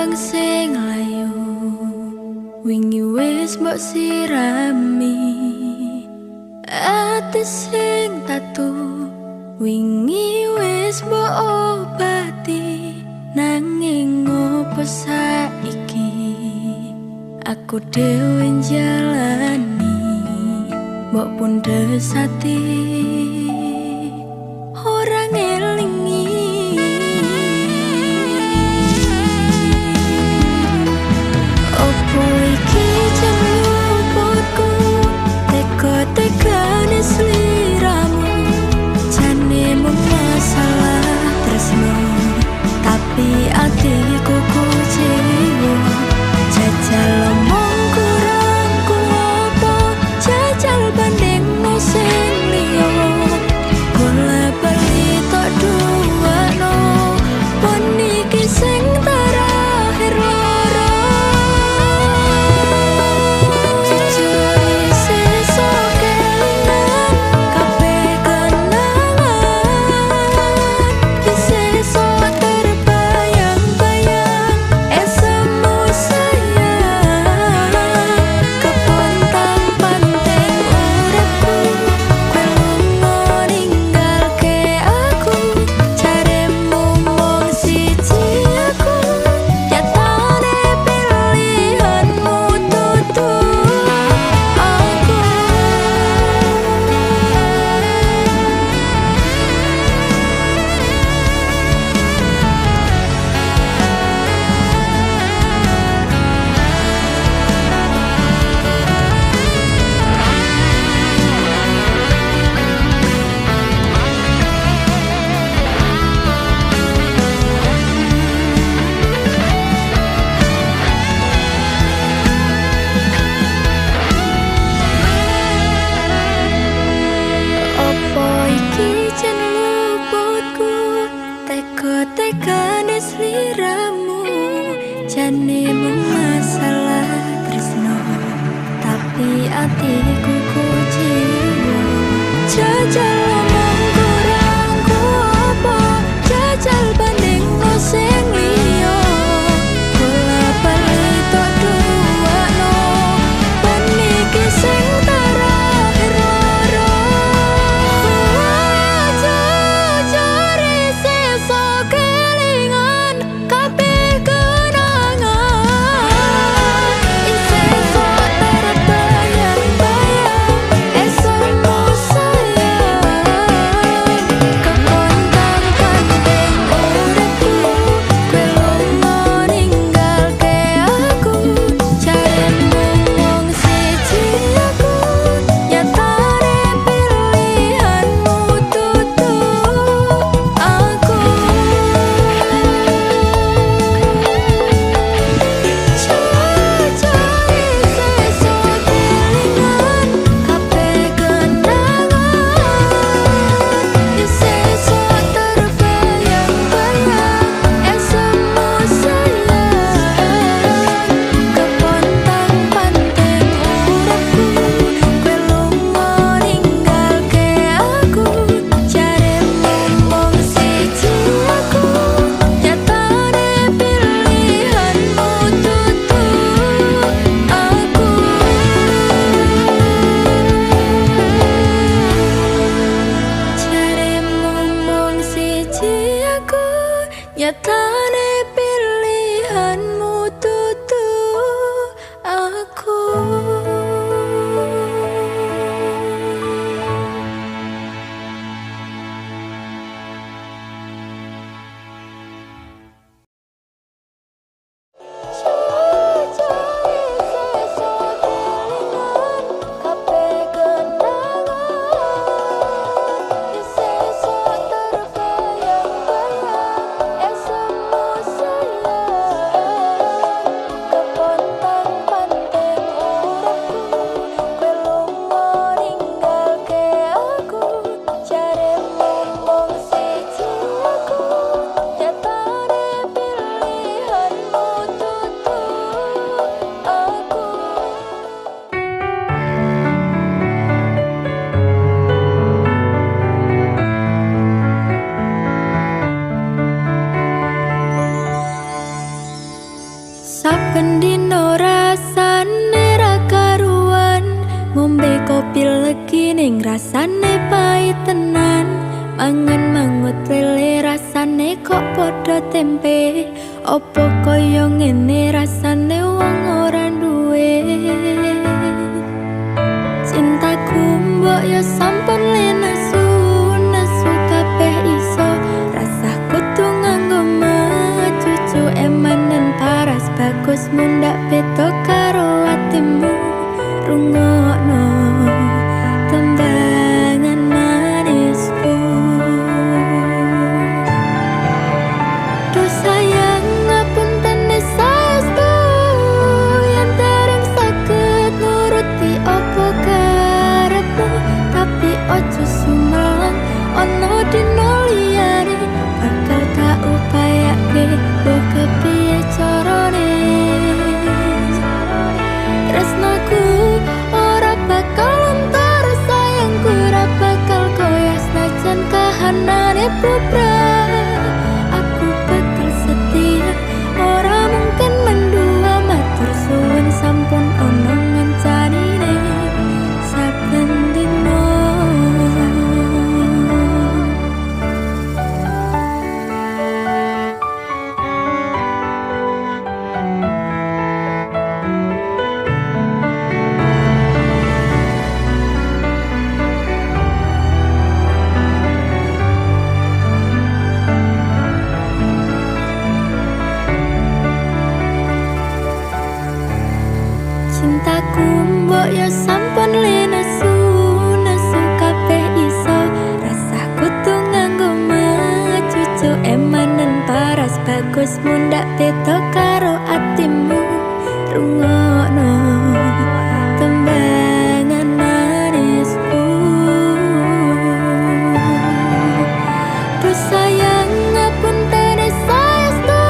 kembang sing layu wingi wis mbok sirami ati sing tatu wingi wis mbok obati nanging ngopo saiki aku dhewe jalani mbok pundes ati ora ngelingi opo iki jeneng luputku teka-tekane sliramu jane mung masalah tresno tapi atiku kecewa jajal omong kurangku opo jajal banding no sing liya golek bali tok duwano pon iki sing terakhir loro jujur sesuk kelingan kabeh kenangan sesuk terbayang-bayang esemu sayang kepontang panteng uripku kowe lunga ninggalke aku jaremu mung siji aku nyatane pilihanmu tutu aku opo iki jeneng luputku teka-tekane sliramu jane mung masalah tresno tapi atiku kecewa jajal omong kurangku opo jajal banding no sing liya golek bali tok duwano pon iki sing terakhir loro jujur sesuk kelingan kabeh kenangan sesuk terbayang-bayang esemu sayang kepontang panteng uripku kowe lunga ninggalke aku jaremu mung siji aku nyatane pilihanmu tutu aku jujur sesuk kelingan kabeh kenangan sesuk terbayang-bayang esemu sayang kepontang panteng uripku kowe lunga ninggalke aku jaremu mung siji aku nyatane pilihanmu tutu aku jaremu mung siji aku nyatane pilihanmu tutu aku sesuk terbayang-bayang esemu sayang Saben dino rasane ra karuan, ngombe kopi legi ning rasane pahit tenan. Mangan mangut lele rasane kok padha tempe, opo kaya ngene rasane wong ora duwe. Cintaku mbok yo sampun lenesu, nesu kabeh iso, rasah kudu nganggo cucu emanen paras bagus mundak beda karo atimu. Rungokno tembangan manisku, do sayang ngapunten saestu yen dereng saged nuruti opo karepmu, tapi ojo sumelang ono dino liyane bakal tak upayake mbok kepiye carane. Tresnaku ora bakal lontar, sayangku ora bakal goyah senajan kahanane bubrah. Aku bakal setia, ora mungkin mendua, matur suwun sampun ono ngencanine saben dino. Cintaku mbok yo sampun lenesu, nesu kabeh iso, rasah kudu nganggo cucu emanen paras bagus mundak beda karo atimu. Rungokno tembangan manisku, do sayang ngapunten saestu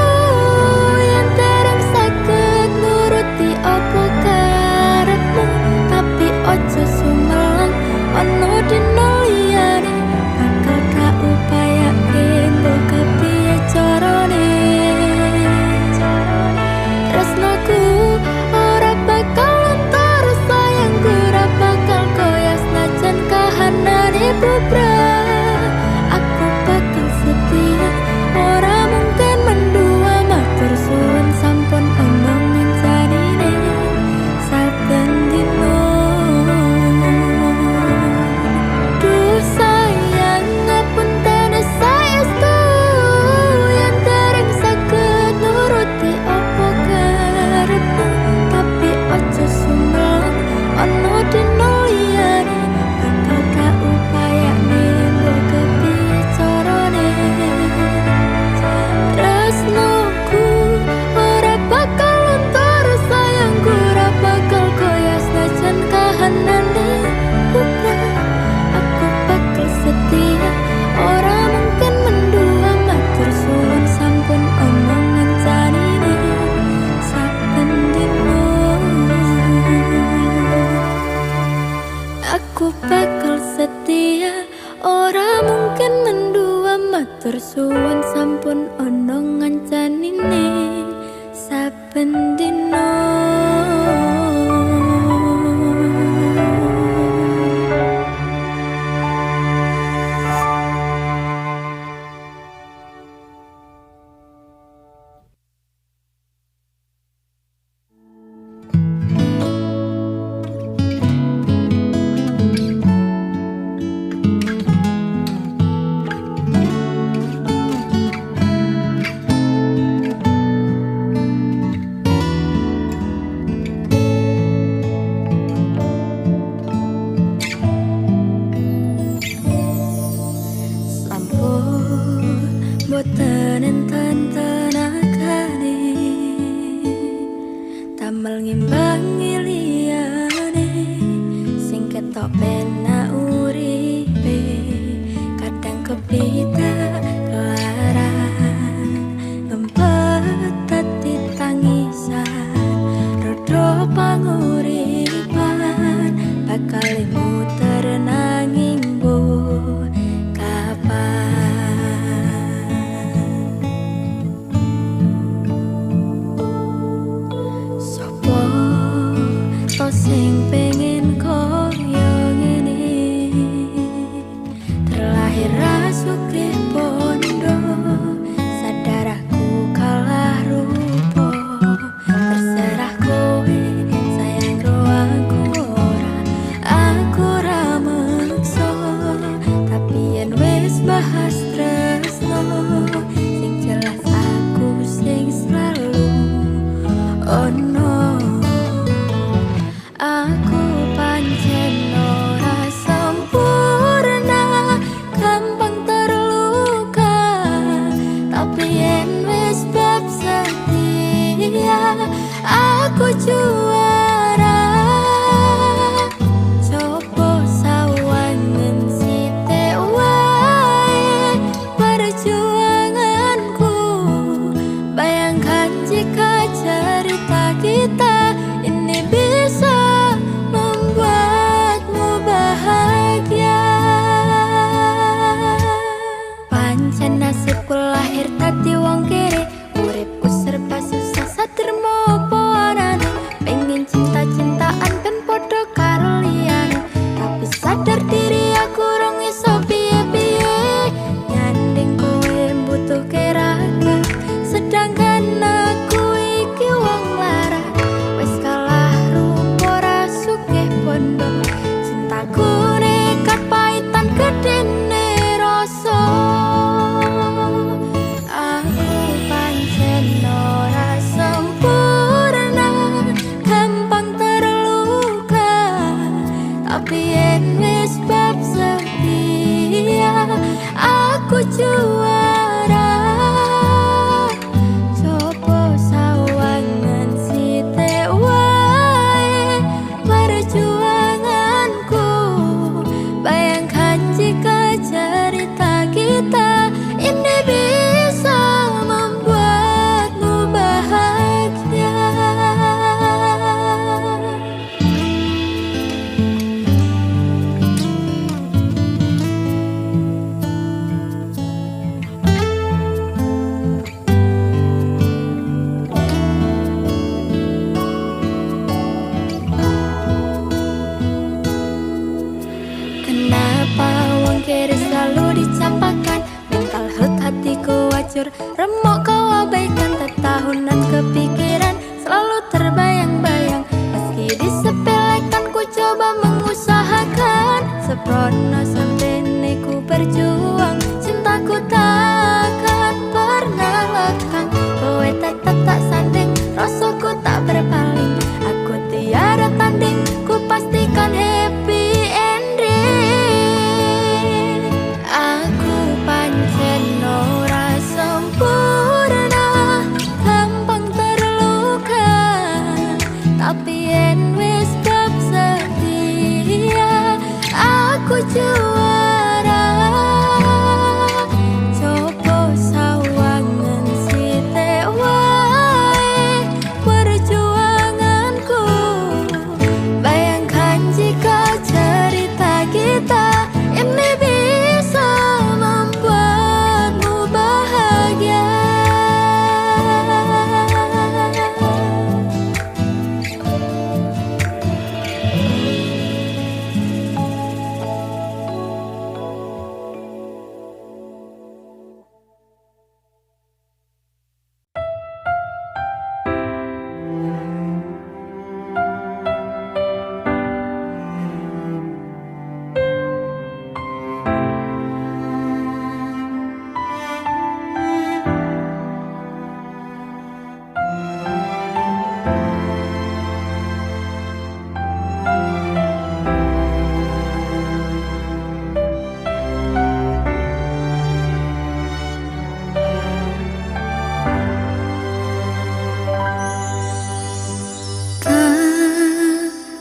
yen dereng saged nuruti opo karepmu, tapi ojo sumelang ono dino liyane bakal tak upayake mbok kepiye carane. Tresnaku ora bakal lontar, sayangku ora bakal goyah senajan kahanane bubrah. Aku bakal setia, ora mungkin mendua, matur suwun sampun ono ngencanine saben dino. Duh sayang ngapunten saestu yen dereng saged nuruti opo karepmu, tapi ojo sumelang ono dino liyane bakal tak upayane mbok kepiye carane. Tresnoku ora bakal lontar, sayangku ora bakal goyah senajan kahanane bubrah. Aku bakal setia, ora mungkin mendua, matur suwun sampun ono ngencanine saben dino. Aku bakal setia, ora mungkin mendua, matur suwun sampun ono ngencanine saben dino. aku juara. Coba sawangan sithik wae perjuanganku. Bayangkan jika cerita kita ini bisa membuatmu bahagia. Pancen nasibku lahir dadi wong kere, uripku serba susah satrimo apa anane. Pengen cinta-cintaan ben padha karo liyane, tapi sadar diri aku rong iso piye-piye. Nyanding kowe butuh keraga, sedangkan aku iki wong lara. Wis kalah rupa ra sugih bondo, cintaku nekat paitan gedene rasa. Aku pancen ora sempurna, gampang terluka, tapi yen wis bab setia aku juara. Coba sawangan sithik wae perjuanganku. Bayangkan jika cerita kita ini bisa membuatmu bahagia. Kenapa wong kere selalu dicampakan? Mental health hatiku wajur, remuk kau abaikan. Tetahunan kepikiran selalu terbayang-bayang. Meski disepelekan ku coba mengusahakan. Seprono sampai ku berjuang, cintaku takkan pernah lekang. Kowe tetap tak sanding, rasaku tak berpaling. Aku tiada tanding, ku pastikan happy ending. Aku pancen ora sempurna, gampang terluka, tapi yen wis bab setia aku juara. Coba sawangan sithik wae perjuanganku. Bayangkan jika cerita kita ini bisa membuatmu bahagia.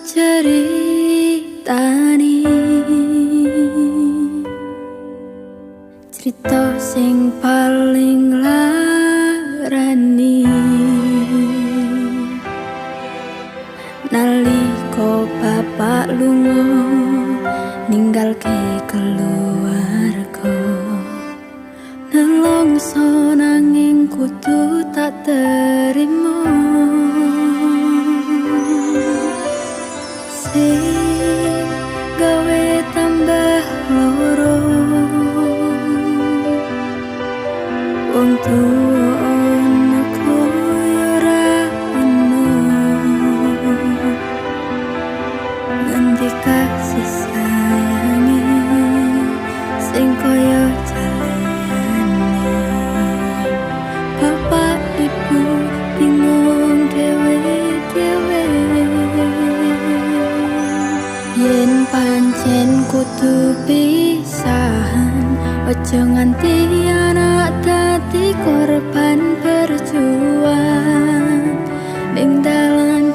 Ceritani cerita sing paling larani. Nalika bapak lunga ninggalke keluarga, nelongso nanging kudu tak terima. Sing gawe tambah loro, wong tuwa ana koyo ora ono. Ngendi kasih sayange sing koyo jalane. Bapak ibu bingung dhewe-dhewe, yen pancen kudu pisahan. Ojo nganti anak dadi korban berjuang ning dalan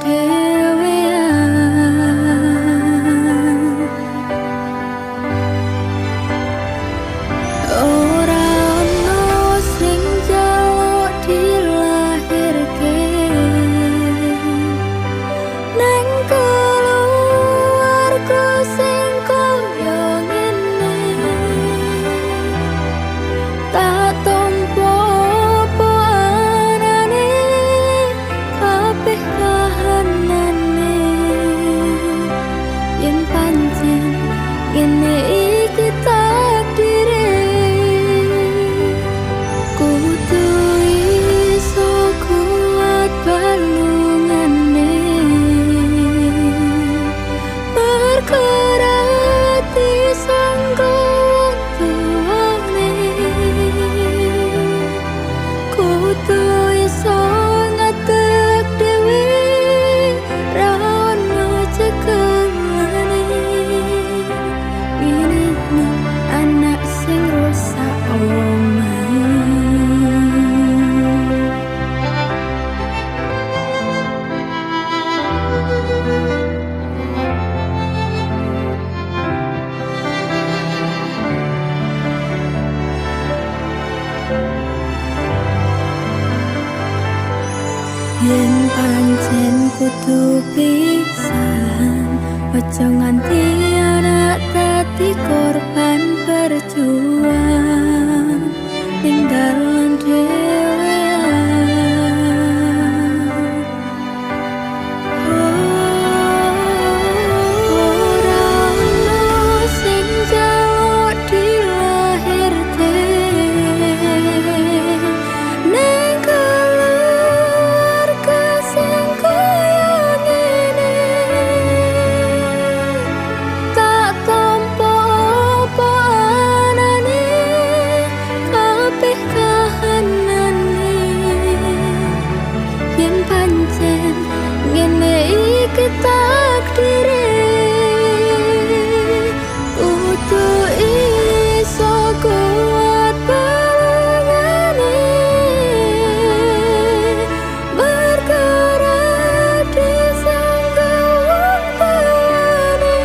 Yen pancen kudu pisahan, ojo nganti anak dadi korban berjuang ning dalan dhewean. Ora ono sing njaluk dilahirke ning keluarga sing koyo ngene. Tak tampa apa anane, kabeh kahanane. Yen pancen ngene iki takdire, kudu iso kuat balungane, bergerak di sanggawan tuane.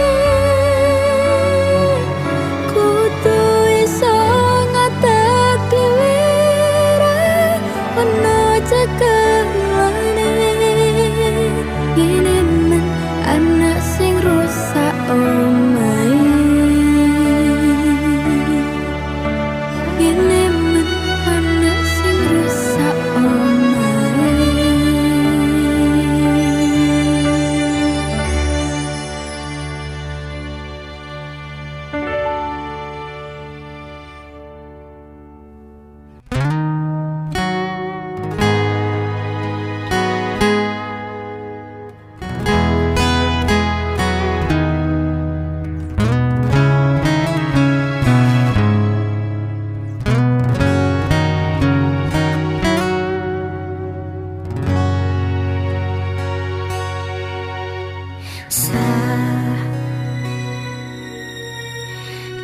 Kudu iso ngatek dhewe ra ono cekelane. Ngene men anak sing rusak omahe. Ngene men anak sing rusak omahe.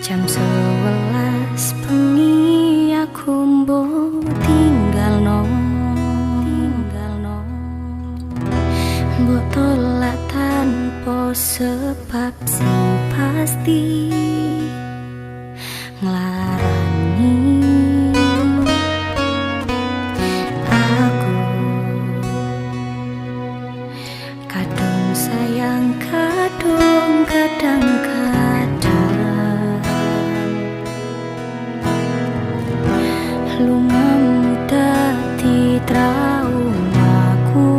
Jam 11 bengi aku mbok tinggalno, mbok tolak tanpa sebab sing pasti nglarani aku. Kadung sayang, kadung kadang-kadang lumamu dadi traumaku.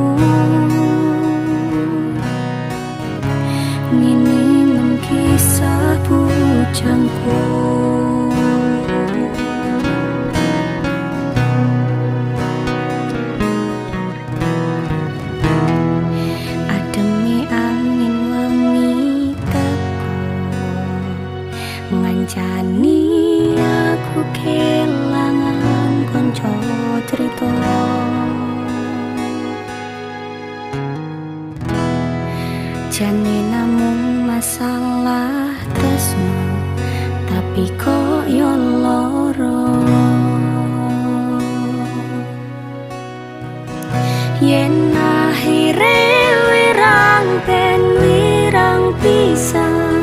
Ngene men kisah bujangku. Ademe angin wengi teko ngancani aku kelangan konco cerita. Jane namung masalah tresno, tapi kok yo loro. Yen akhire wirang ben wirang pisan,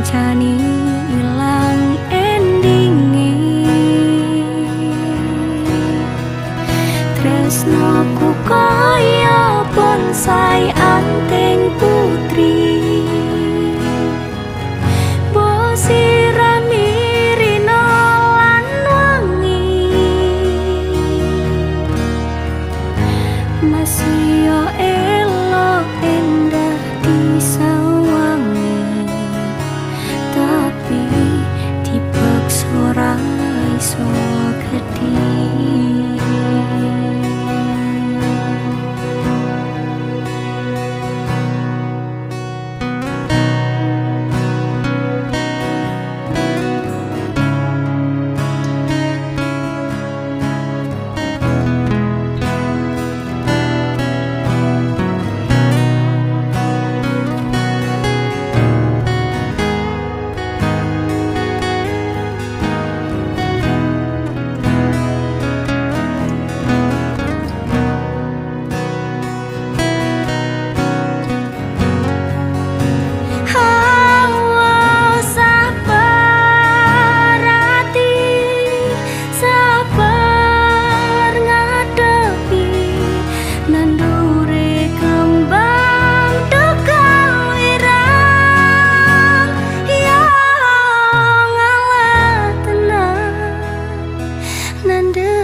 jani ilang endinge. Tresnoku kaya bonsai anting putri, mbok sirami rino lan wangi. Masih yo elok endah disawangi, tapi dipaksa ora iso gedhe.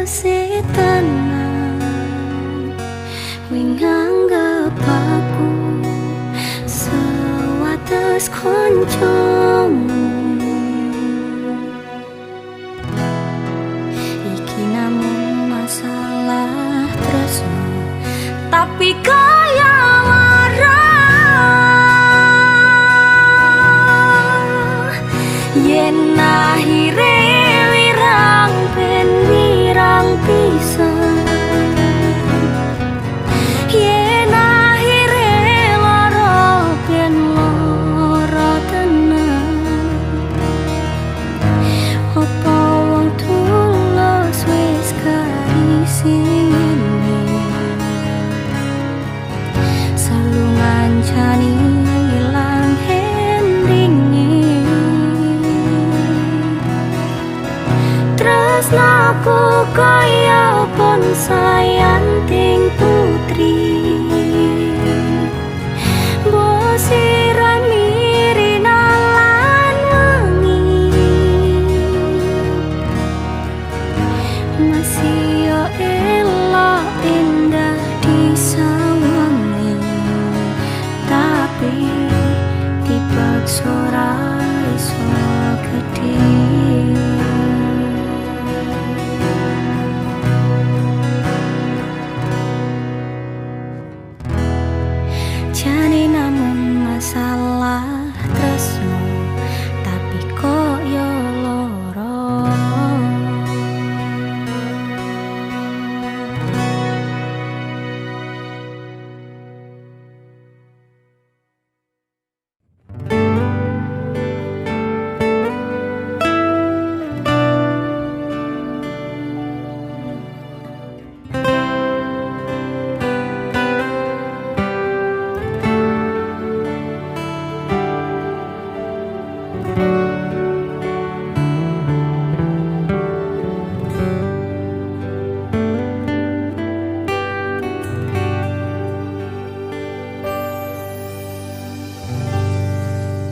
tenan nganggep aku sewates koncomu. Iki namung masalah tresno, tapi kaya lara yen akhire wirang ben wirang pisan. Tresnaku kaya bonsai ting putri, mbok sirami rina lan wangi, masih yo elok indah disawangi, tapi dipaksa ora iso gedhe. Jane namung masalah tresno, tapi kok yo loro.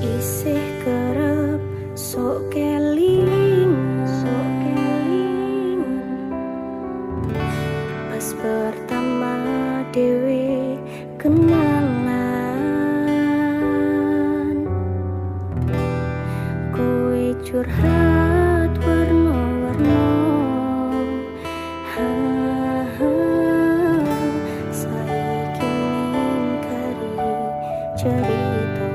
Isih kerep sok keling pas pertama dewe kenalan, kowe curhat warna-warna, saiki mingkari cerita.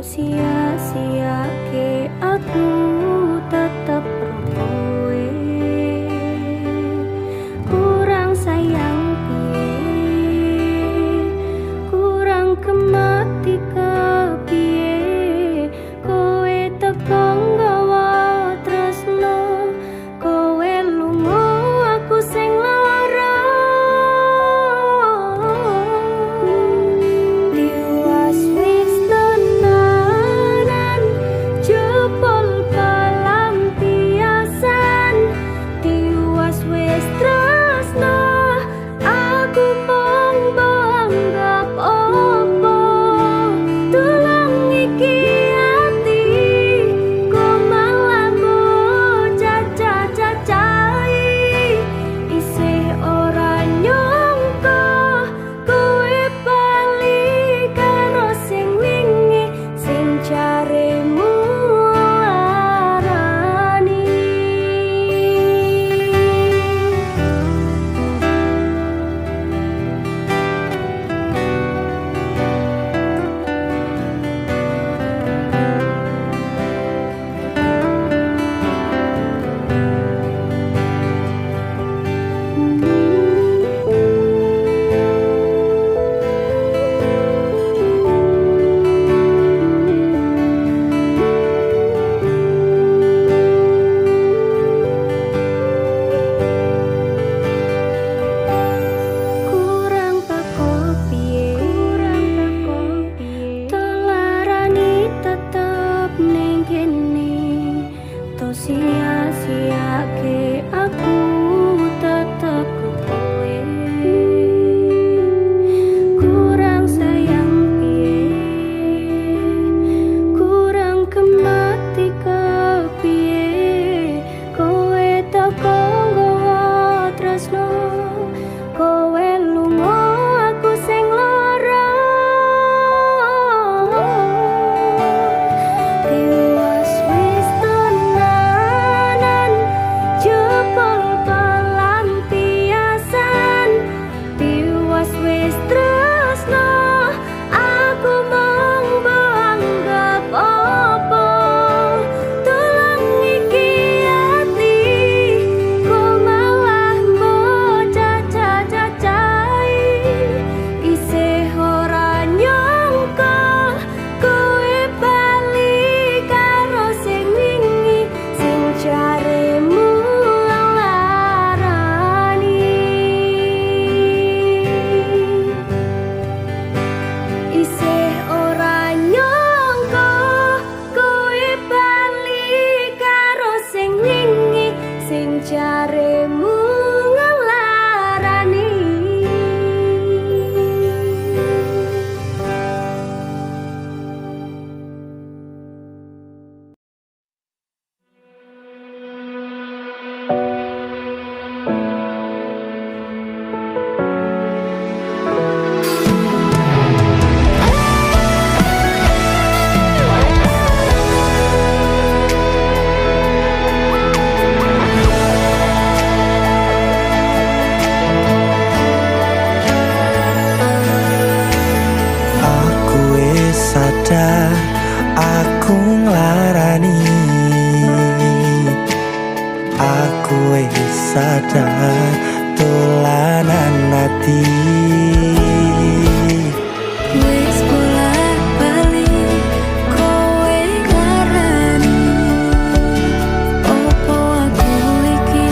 Sia-sia ke aku tetep kowe, kurang sayang piye, kurang kemati kepiye, kowe teko nggawa tresno, kowe lunga aku sing lara. Liwas wis sia-siake aku tetep kowe. Kurang sayang piye, kurang kemati kepiye, kowe teko nggawa tresno, kowe lunga aku sing lara. Tiwas wis tenanan jebol pelampiasan, tiwas wis tresno aku mung anggap apa. Tulang iki ati kok malah mbok caca-cacai, isih ora nyangka kowe bali karo sing wingi sing jaremu nglarani. Isih ora nyangka kowe bali karo sing wingi sing jaremu nglarani. Aku wis sadar aku nglarani, aku wis sadar dolanan ati. Wis bolak-balik kowe nglarani, opo aku iki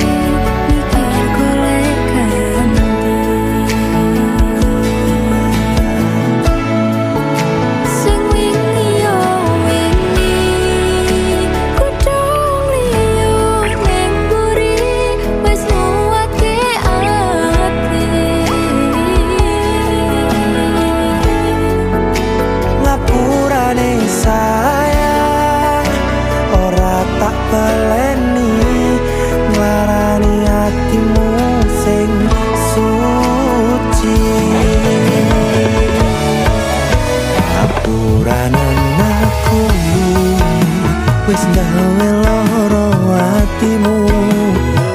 mikir golek ganti. Sing wingi yo wingi kudu liyo ning mburi, wis nguwatke ati. Ngapurane sayang ora tak baleni, nglarani atimu sing suci. Ngapuranen aku wis gawe loro atimu,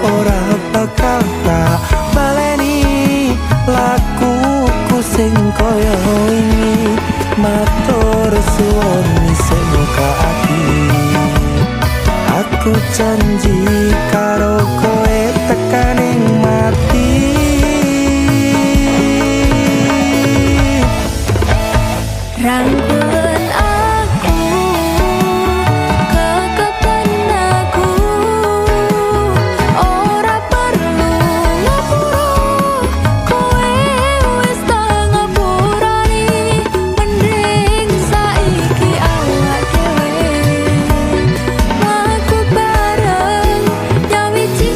ora bakal tak baleni lakuku sing koyo wingi. Matur suwun sing ka ati, aku janji karo kowe tekaning mati. Rangkul aku, kekepen aku, ora perlu ngapura, kowe wis tak ngapurani. Mending saiki awak dhewe mlaku bareng, nyawiji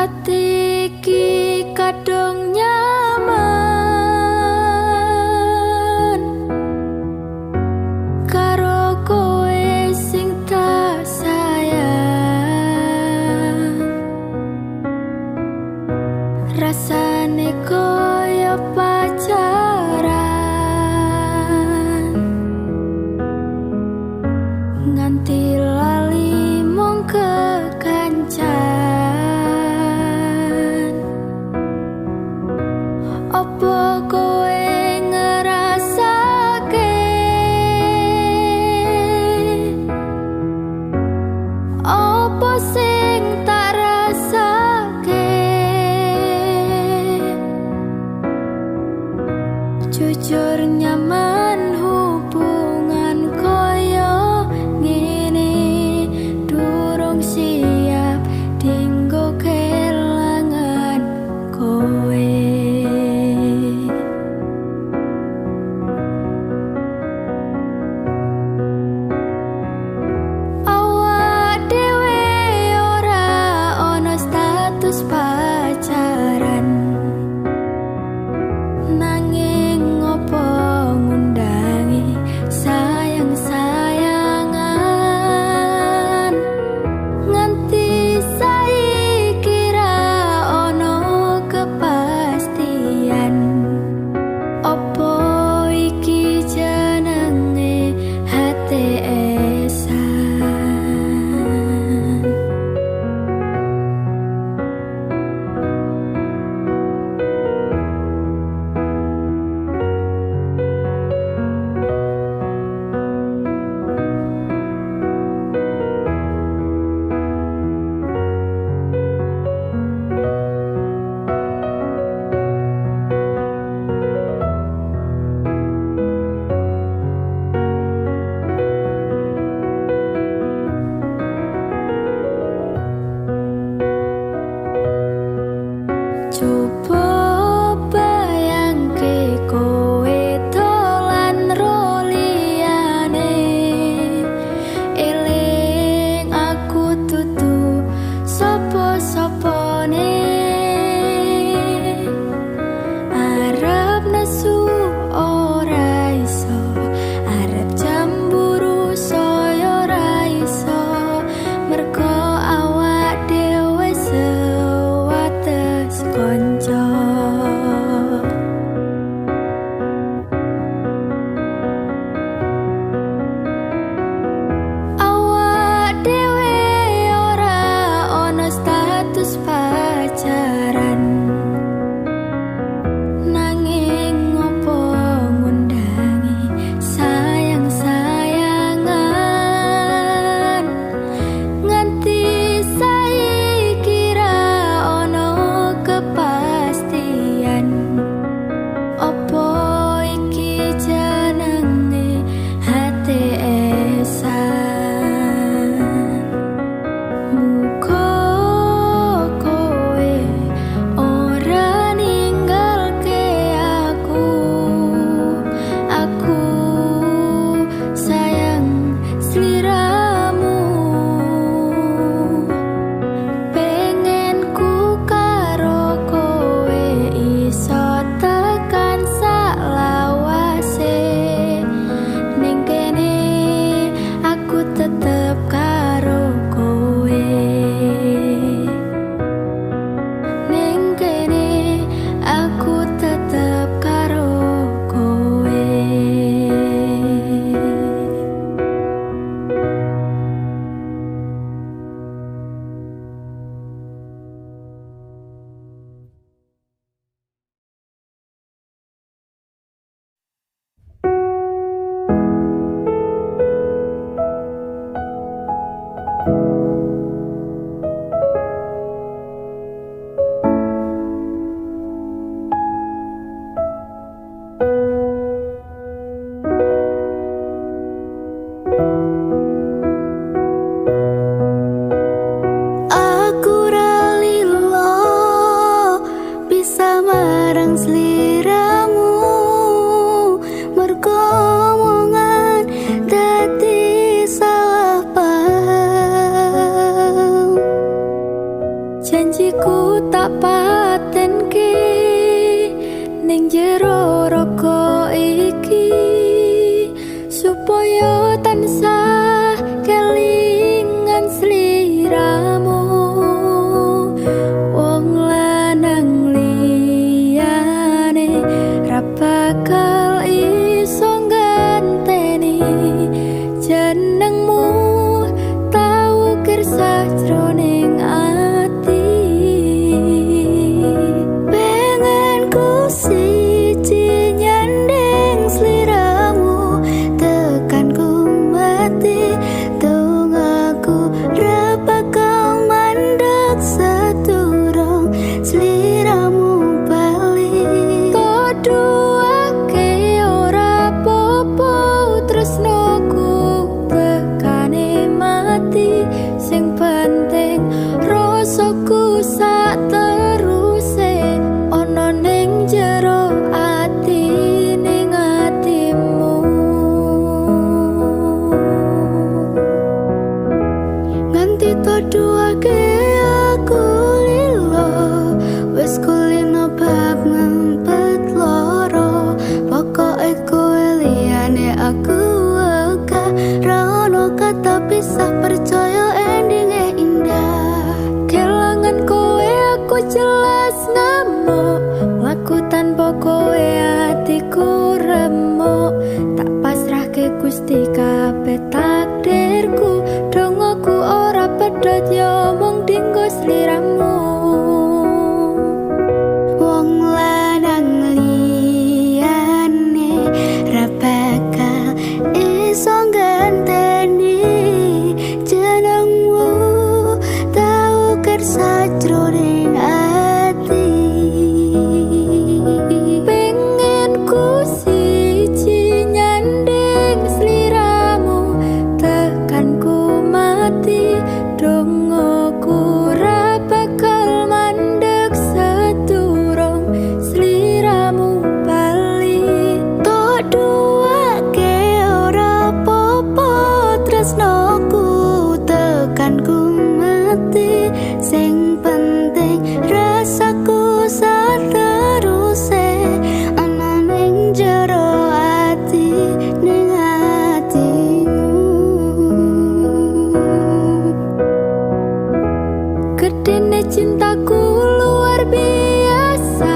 Ati iki kadung nyaman karo kowe sing tak sayang. Rasane koyo pacaran nganti lali mung kekancan. Opo kowe ngerasake opo sing tak rasake? Jujur nyaman hubungan koyo ngene, durung siap dinggo kelangan kowe. Awak dhewe ora pedhot yo mung dinggo sliramu. Wong lanang liyane ra bakal iso ganteni jenengmu, tau kersa jroning ati. Pengen ku siji nyanding sliramu, tekan ku mati dongoku ra bakal mandeg sedurung sliramu bali. Tok duwake ora apa-apa tresnoku, tekan ku mati sing penting rasaku sateruse ana ning jero ati, ning atimu. Gedene cintaku luar biasa,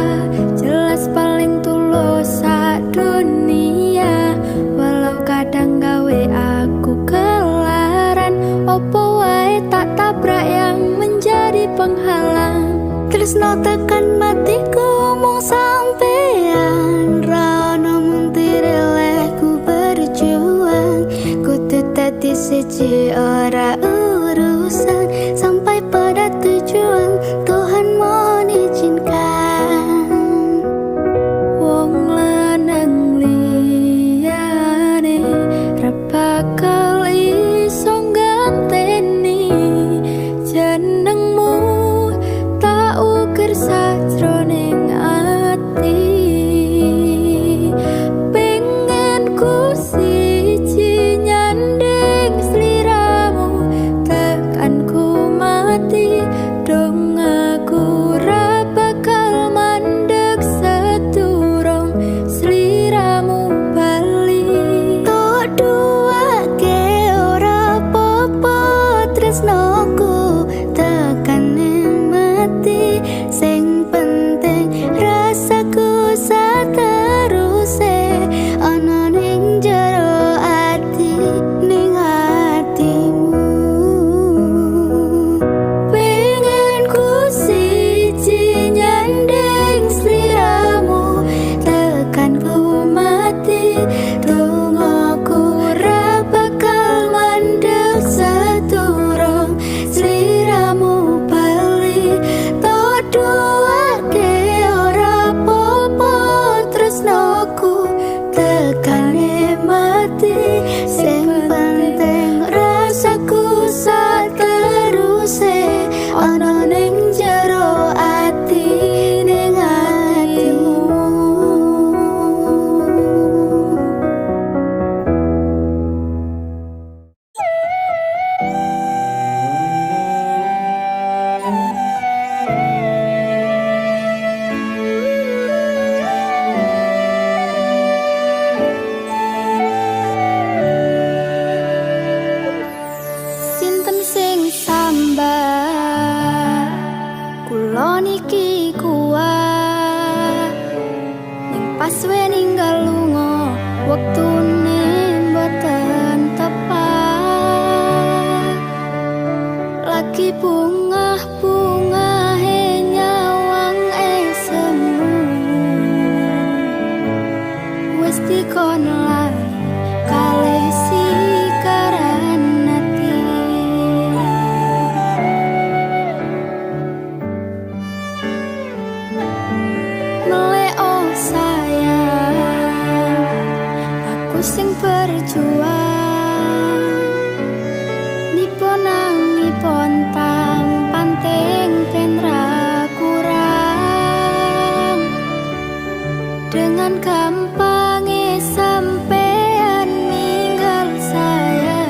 jelas paling tulus sak dunia. Walau kadang gawe aku kelaran, opo wae tak tabrak yang menjadi penghalang. Tresno tekan matiku mung sampean, ra ono mung tireleh ku berjuang. Kudu dadi siji ora urusan, sampai pada tujuan Tuhan mohon izinkan. Wong lanang liyane ra bakal iso ganteni jenengmu, tak ukir sajroning ati. Pengen ku siji nyanding sliramu, tekan ku mati dong aku ra bakal mandeg sedurung sliramu bali. Tok duwake ora apa-apa tresnoku, tekane mati sing penting rasaku sateruse ana ning jero ati, ning atimu. Pengen ku siji nyanding sliramu, tekan ku mati dongoku ra bakal mandeg sedurung sliramu bali. Tok duwake ora apa-apa tresnoku, tekane mati sing penting rasaku sateruse ana ning jero ati, ning atimu. Sinten sing sambat kula niki kuat, ning pas we ninggal lunga wektune mboten tepat. Lagi bungah-bungahe nyawang esemu, wis dikon lali kalih sikaran ati. Meleo sayang, aku sing berjuang, nipon tang panting ben ra kurang. Dengan gampangnya sampean ninggal saya,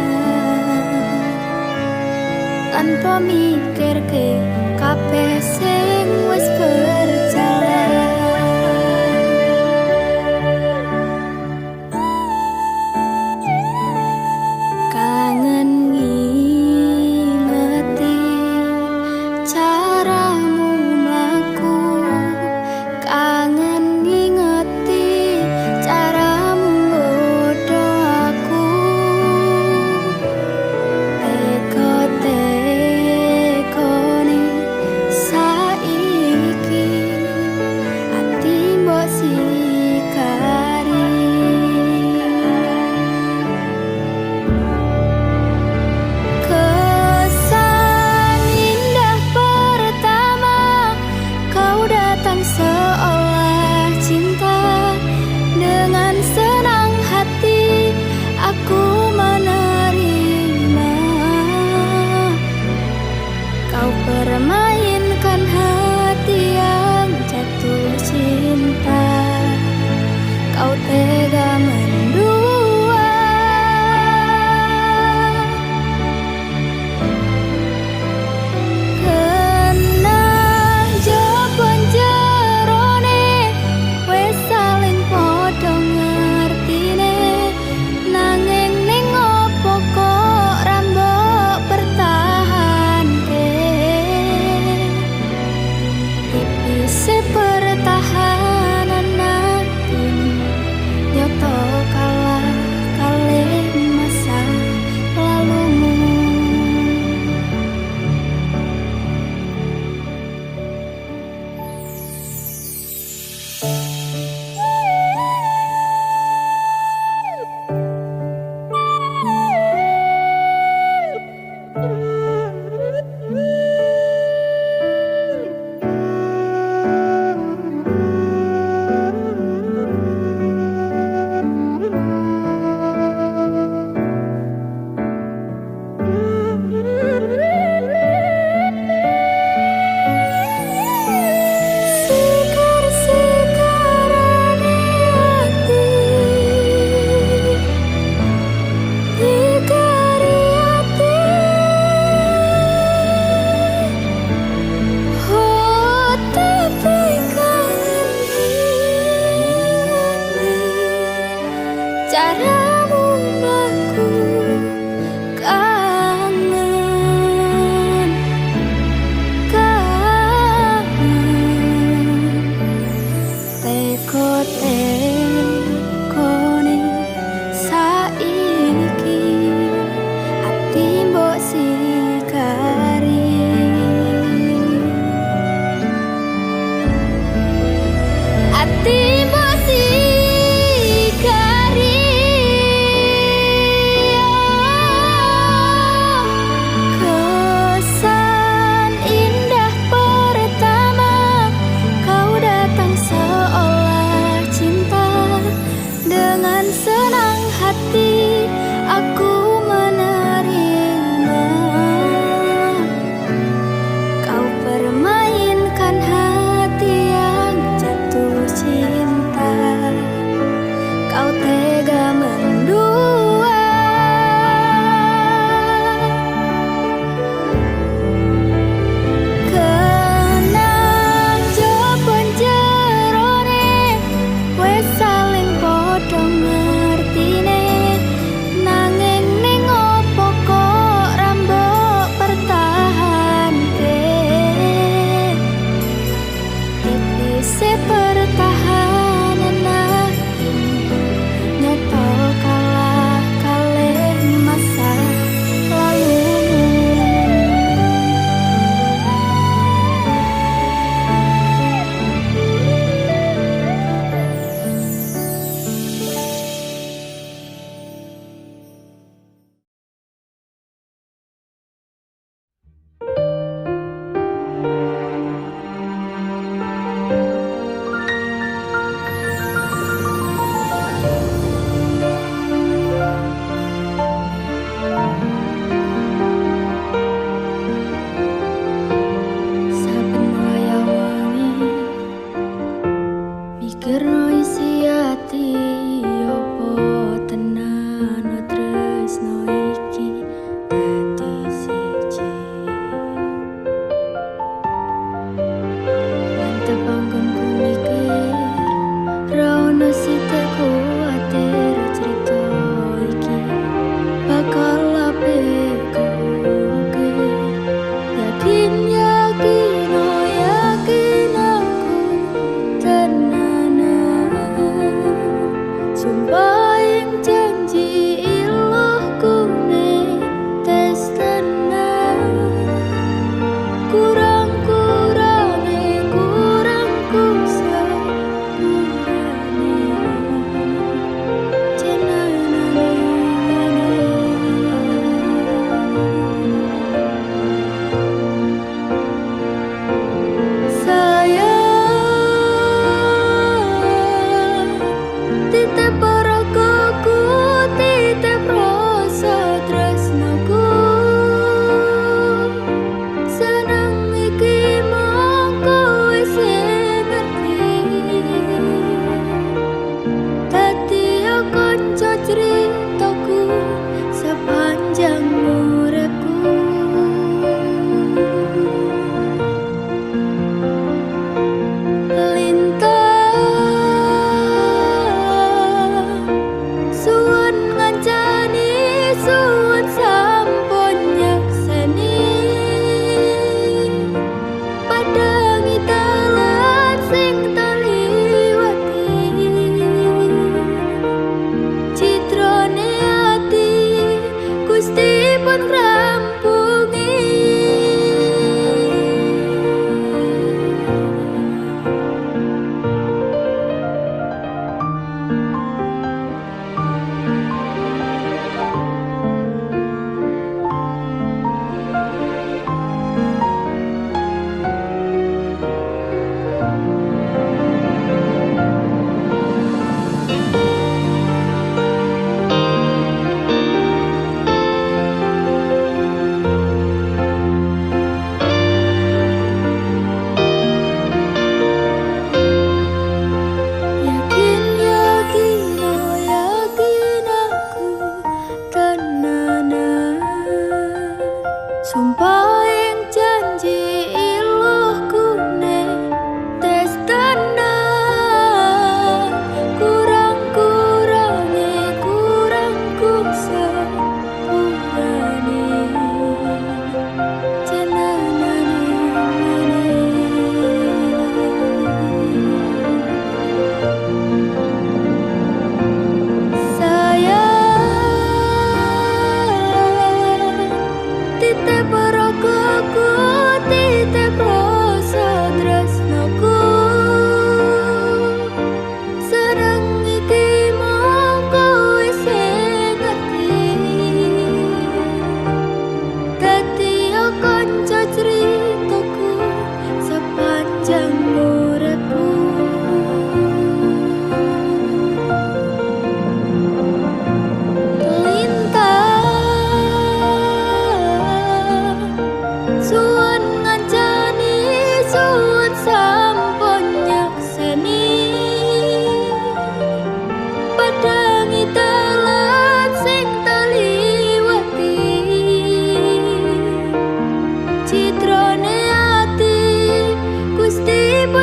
tanpa mikir ke kabeh sing wis berjalan. Kangen ngingeti caramu mlaku, kangen ngingeti caramu nggodha aku. Teko mempermainkan hati yang jatuh cinta. Kau tega mendua, kena jawaban jerone, wes saling podo ngertine. Nanging ning opo kok rambok pertahanke, tipis pertahanan hatimu nyoto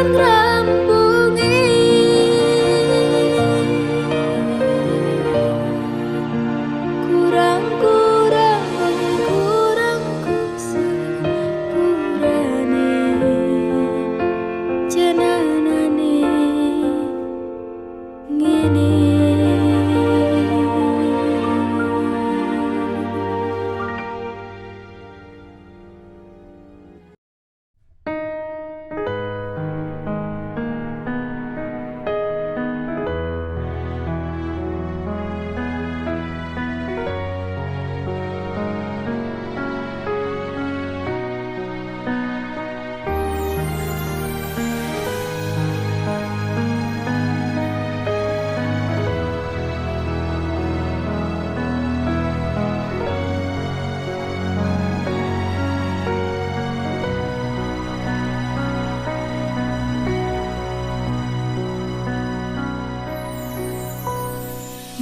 ngrampungi kurang sepurane jenenane ngene.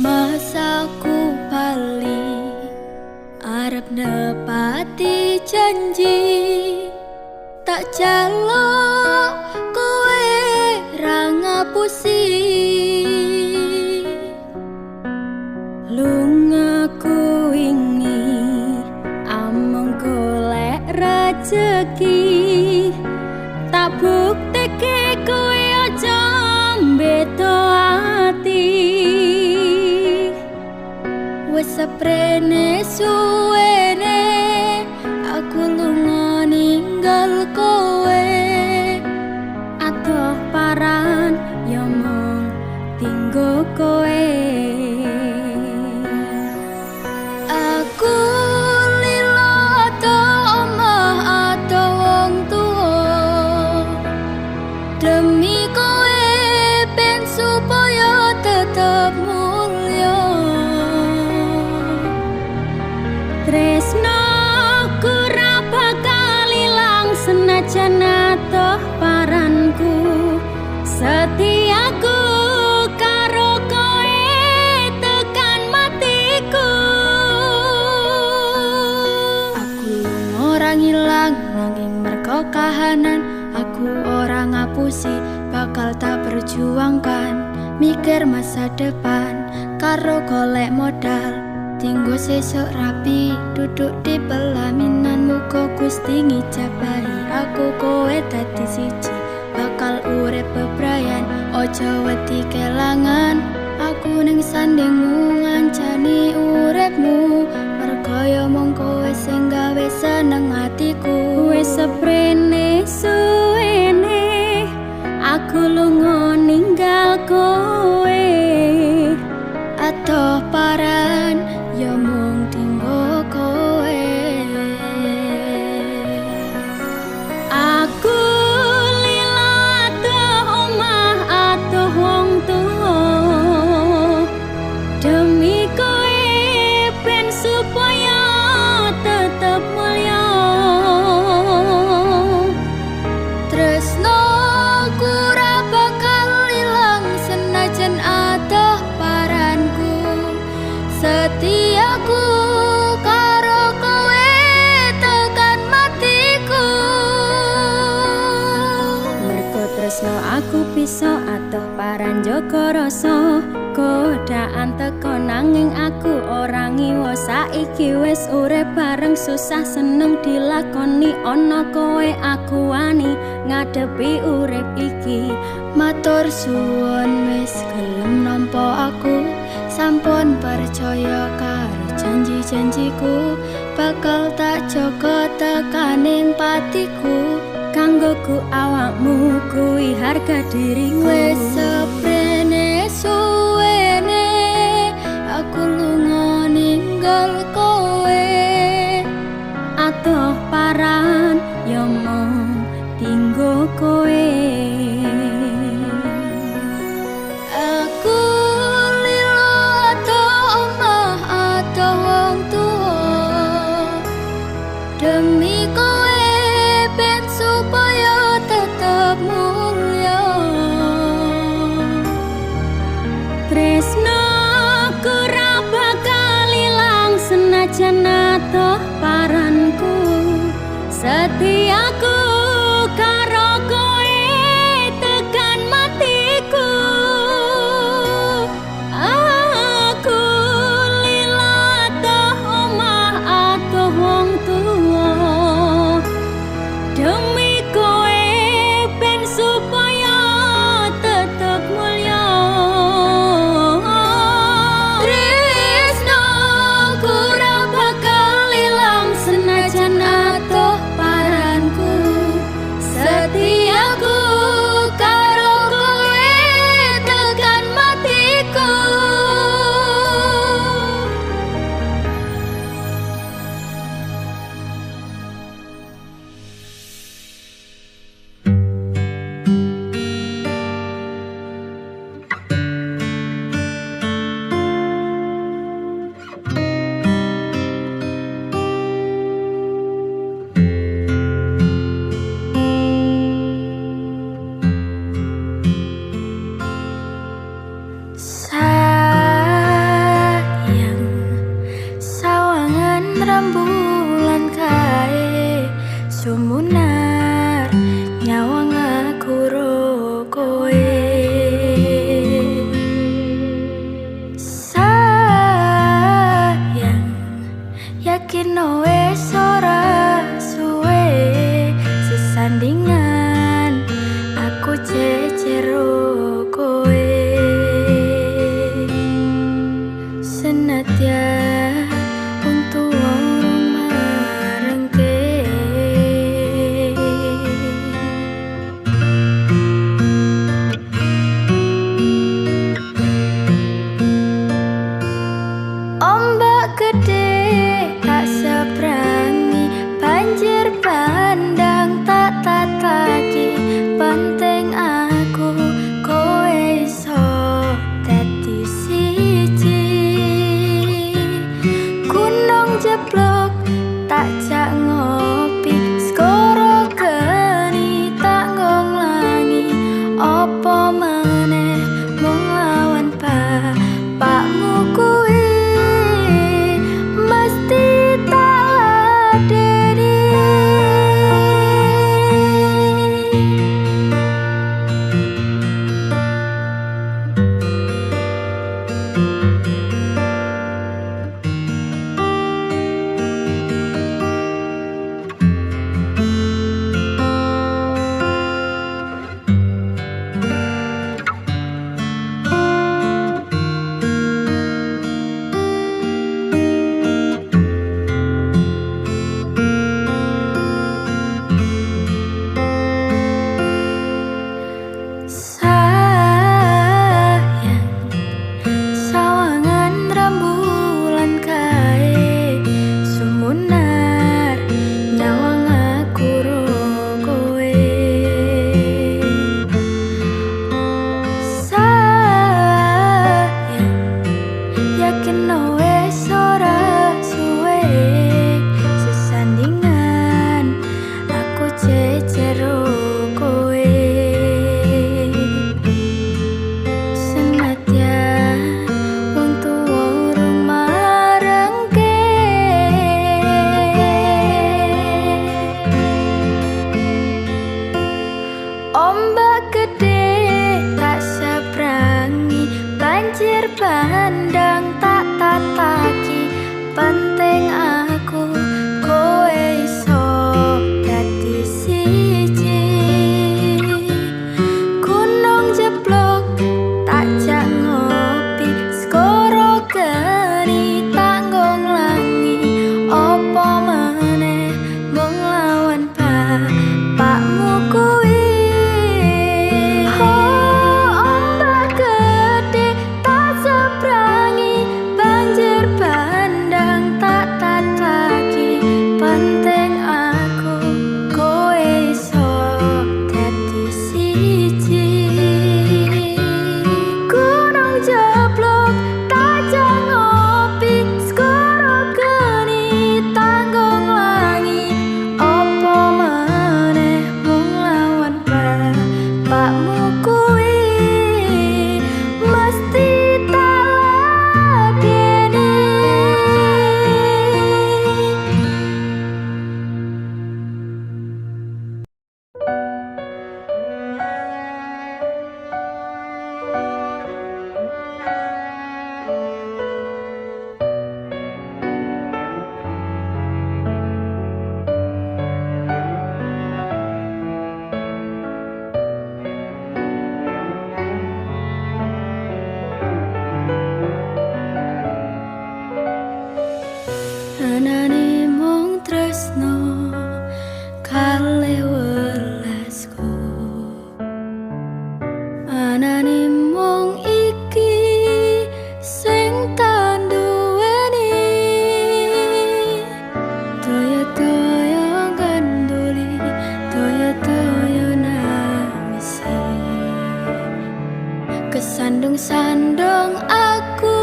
Masaku bali arep nepati janji tak jaluk kowe ra ngapusi lungaku wingi among golek rejeki tak buktike kowe aja mbeto ati wes seprene suwene aku lunga ninggal kowe adoh paran ya mung tinggo kowe aku lilo ado omah ado wong tuwa demi kowe ben supaya tetep mulya tresno ora bakal ilang senajan atoh paranku setiaku karo kowe tekan matiku aku ora ngilang nanging mergo kahanan aku ora ngapusi bakal tak perjuangkan mikir masa depan karo golek modal tinggo sesuk rapi duduk di pelaminan muga Gusti ngijabahi aku kowe dadi siji bakal urip bebrayan ojo wedi kelangan aku ning sandingmu ngancani uripmu mergo ya mung kowe sing gawe seneng atiku wis seprene suwene aku lunga ninggal kowe atoh paran ya mung tinggo kowe aku lila atoh omah atoh wong tuwa demi kowe ben supaya tetep mulya tresno ora bakal ilang senajan atoh paranku setiaku karo kowe tekan matiku mergo tresno aku bisa atoh paran jaga rasa godaan teko nanging aku ora ngiwa saiki wis urip bareng susah seneng dilakoni ana kowe aku wani ngadepi urip iki matur suwun wis gelem nampa aku sampun percaya karo janji-janjiku bakal tak jaga tekaning patiku kanggoku awakmu kuwi harga diriku wis seprene suwene aku lunga ninggal kowe atoh paran ya mung tinggo kowe aku lilo atoh omah atoh wong tuwa demi kowe ben supaya tetep mulya tresno ora bakal ilang senajan atoh paranku setiaku karo kowe sandingan nyawang aku ro kowe. Sayang, yakin wes ora suwe sesandingan aku cecero kowe. Senadyan untuk orang marengke ombak gede tak seberangi, banjir bandang tak tataki, penting aku kowe iso dadi siji. Gunung jeblok tak jak ngopi, skoro geni tak ngonglangi, opo meneh mung lawan bapakmu kuwi mesti tak ladeni. Sayang, sawangan rembulan kae sumunar nyawang aku ro kowe. Sayang, yakin wes ora suwe sesandingan aku cecero kowe. Senadyan untuk orang marengke ombak gede tak seberangi, banjir bandang tak tataki, penting aku kowe iso dadi siji. Gunung jeblok tak jak ngopi, skoro geni tak ngonglangi, opo meneh mung lawan bapakmu kuwi. Ombak gede tak seberangi, banjir bandang tak tataki, penting aku kowe iso dadi siji. Gunung jeblok tak jak ngopi, skoro geni tak ngonglangi, opo meneh mung lawan bapakmu kuwi mesti tak ladeni. Anane mung tresno kalih welasku, anane mung iki sing tak duweni. Toyo-toyo ganduli, toyo-toyo nangisi, kesandung-sandung aku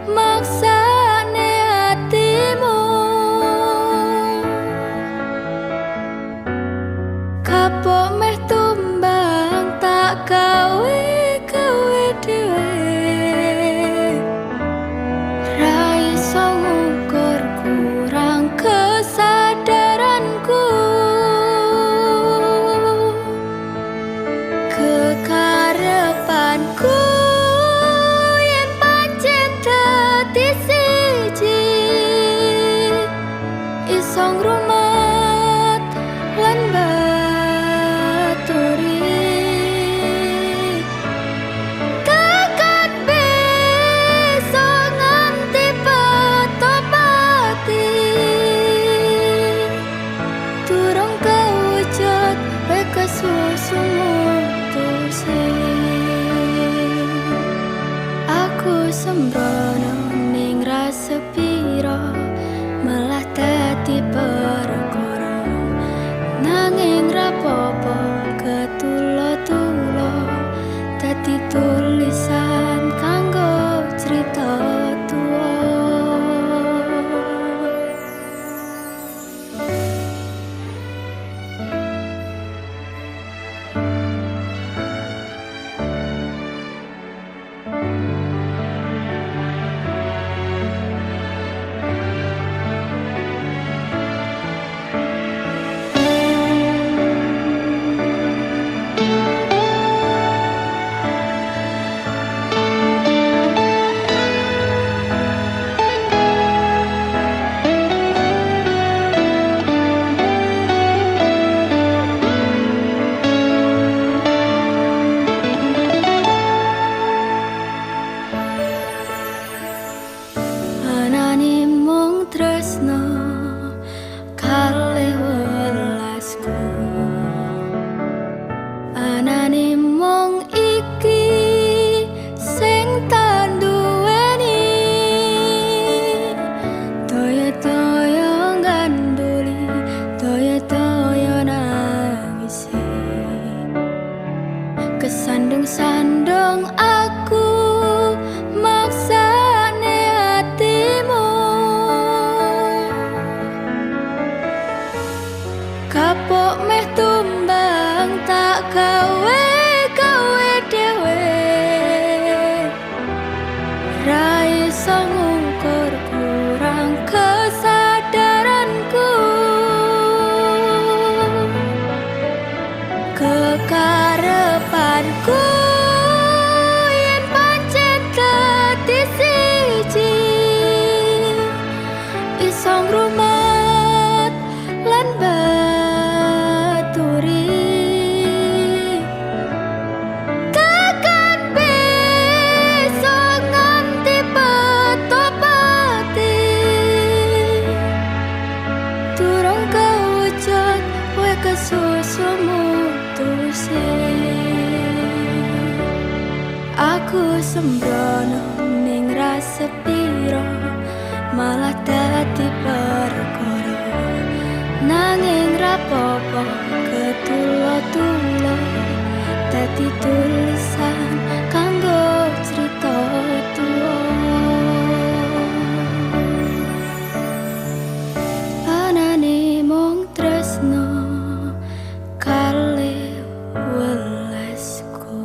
maksane hatimu. Kapok meh tumbang tak gawe dhewe, ra iso ngukur kurang kesadaranku. nanging rapopo ketulo-tulo dadi tulisan kanggo cerita tuwa. Anane mung tresno kalih welasku, anane mung iki sing tak duweni, toyo-toyo ganduli, toyo-toyo nangisi, kesandung-sandung aku maksane hatimu, kapok meh tumbang tak gawe dhewe, ra iso ngukur kurang kesadaranku, kekarepanku yen pancen dadi siji, iso ngrumat lan baturi, tekan besok nganti petopati, durung kewujud kowe kesusu mutusi. Aku sembrono ning rasa piro malah dadi perkara, nanging rapopo ketulo-tulo dadi tulisan kanggo cerita tuwa. Anane mung tresno kalih welasku.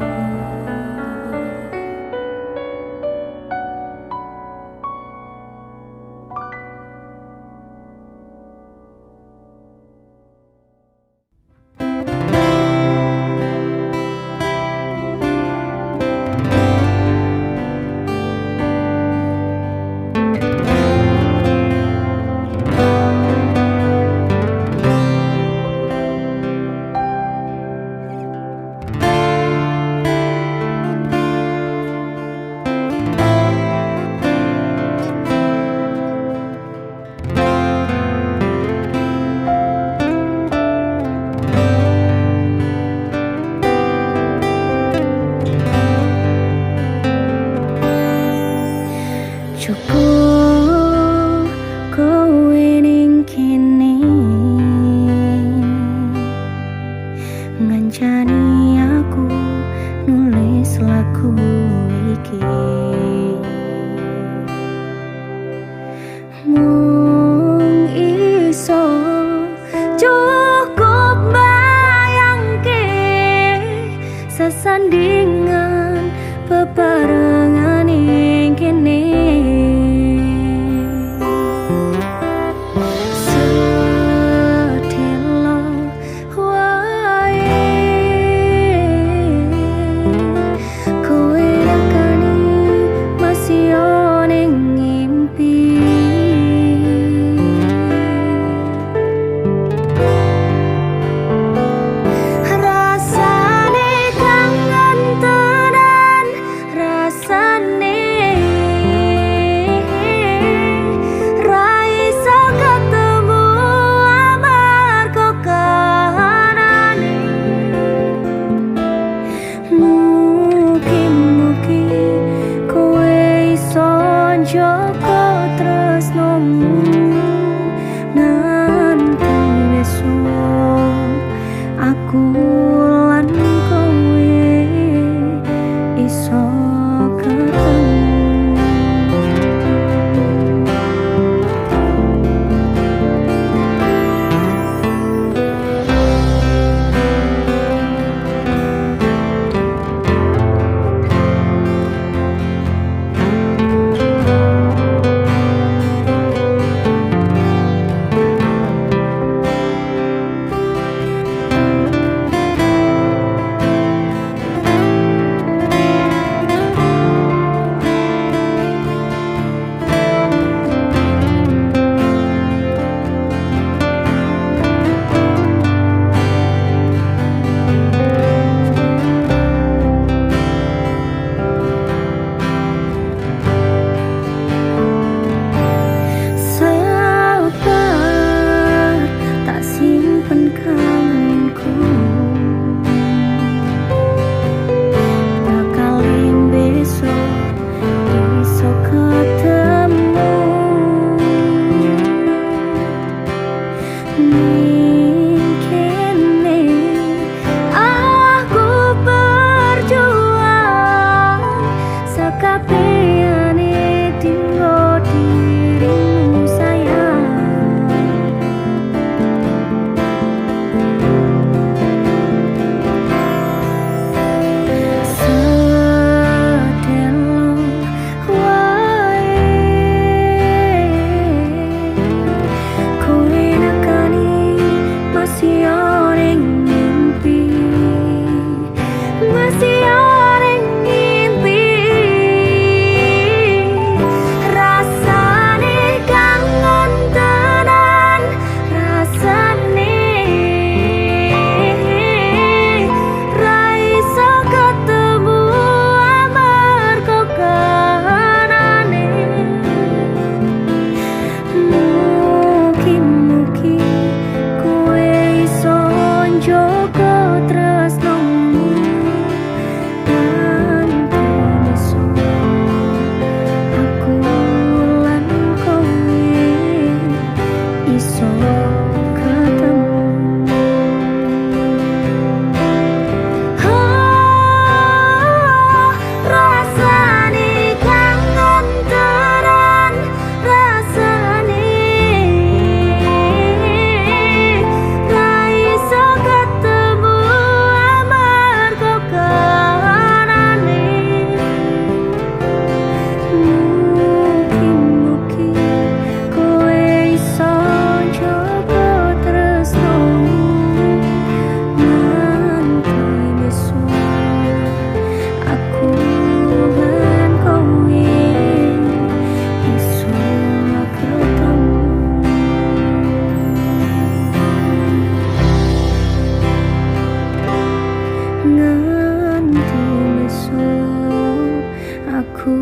aku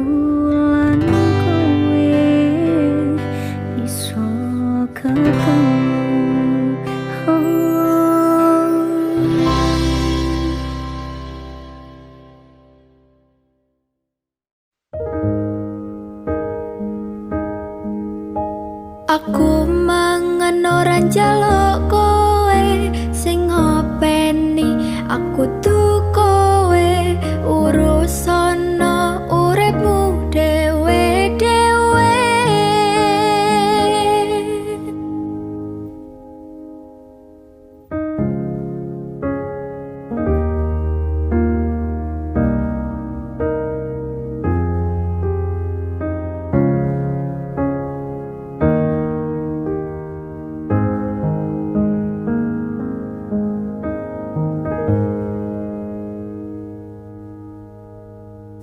lan kowe iso ketemu. Aku mangan ora njaluk kowe sing ngopeni, aku tuh kowe urusono uripmu dhewe-dhewe.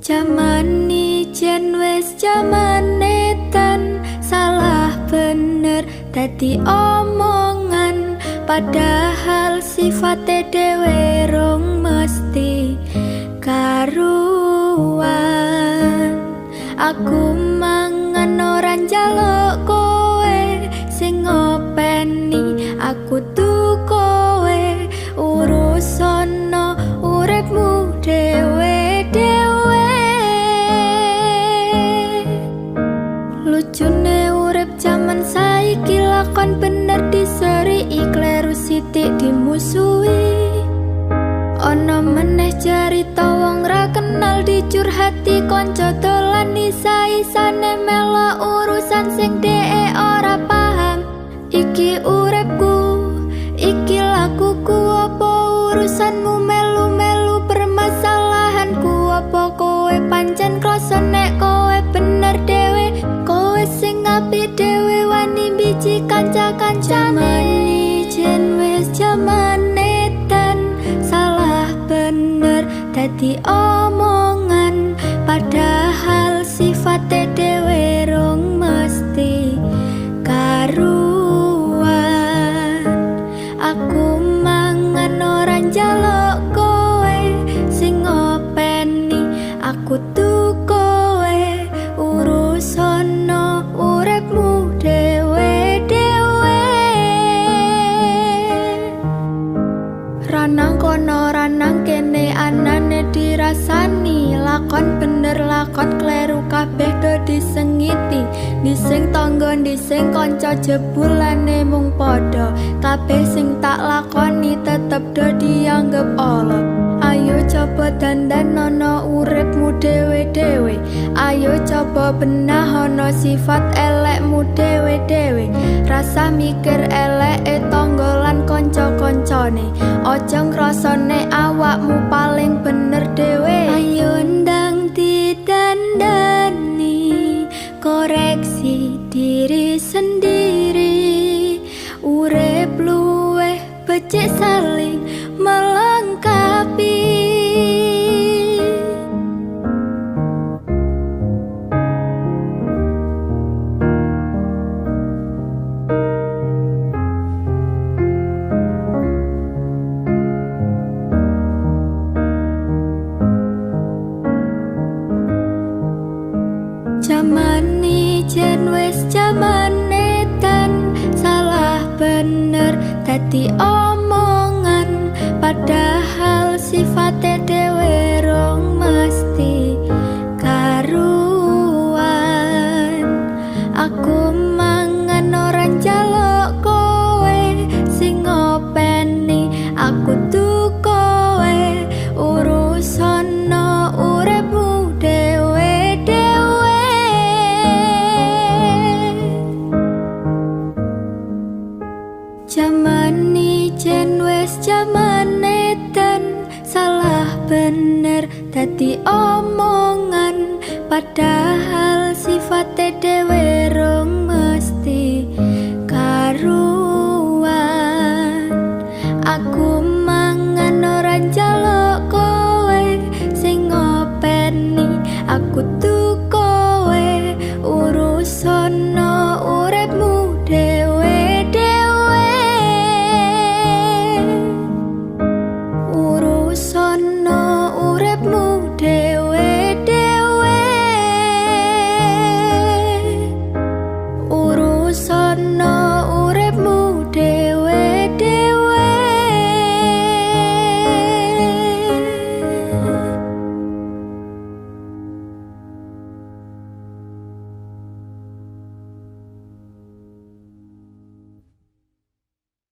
Jaman ijen wis jaman netan, salah bener dadi omongan, padahal sifate dhewe rong mesti karuan. Aku mangan ora njaluk kowe sing ngopeni, aku tuh kowe urusono uripmu dhewe-dhewe. Lucune urip jaman saiki lakon bener diseri, kleru sithik dimusuhi. Ono meneh cerita wong ra kenal dicurhati kanca dolan isa-isane melo urusan sing dhek ora paham. Iki uripku, iki lakuku, apa urusanmu melu-melu permasalahanku? Apa kowe pancen krasa nek kowe bener dhewe, kowe sing apik dhewe wani biji kanca-kancane? Jen wis jamane dan salah bener dadi omongan, padahal sifate dhewe rong mesti karuan. Aku mangan ora njaluk kowe sing ngopeni, aku tuh kowe urusono uripmu dhewe-dhewe. Ranang kono ranang kene anane dirasani, lakon bener lakon kleru kabeh do disengiti. Dising tangga dising kanca jebulane mung padha, kabeh sing tak lakoni tetep do dianggep ala. Ayo coba dandan ana uripmu dhewe-dhewe, ayo coba benah ana sifat elekmu dhewe-dhewe. Rasa mikir eleke tangga lan kanca-kancane, aja ngrasane awakmu paling bener dhewe. Ayo ndang didandani, koreksi diri sendiri. Urip luweh becik saling melengkapi. Jaman ijen wis jamane dan salah bener dadi omongan, padahal sifate dhewe rong mesti karuan. Aku mangan ora njaluk kowe sing ngopeni, aku tuh kowe urusono uripmu dhewe-dhewe. Jaman ijen wis jamane dan salah bener dadi omongan, padahal sifate dhewe rong mesti karuan. Aku mangan ora njaluk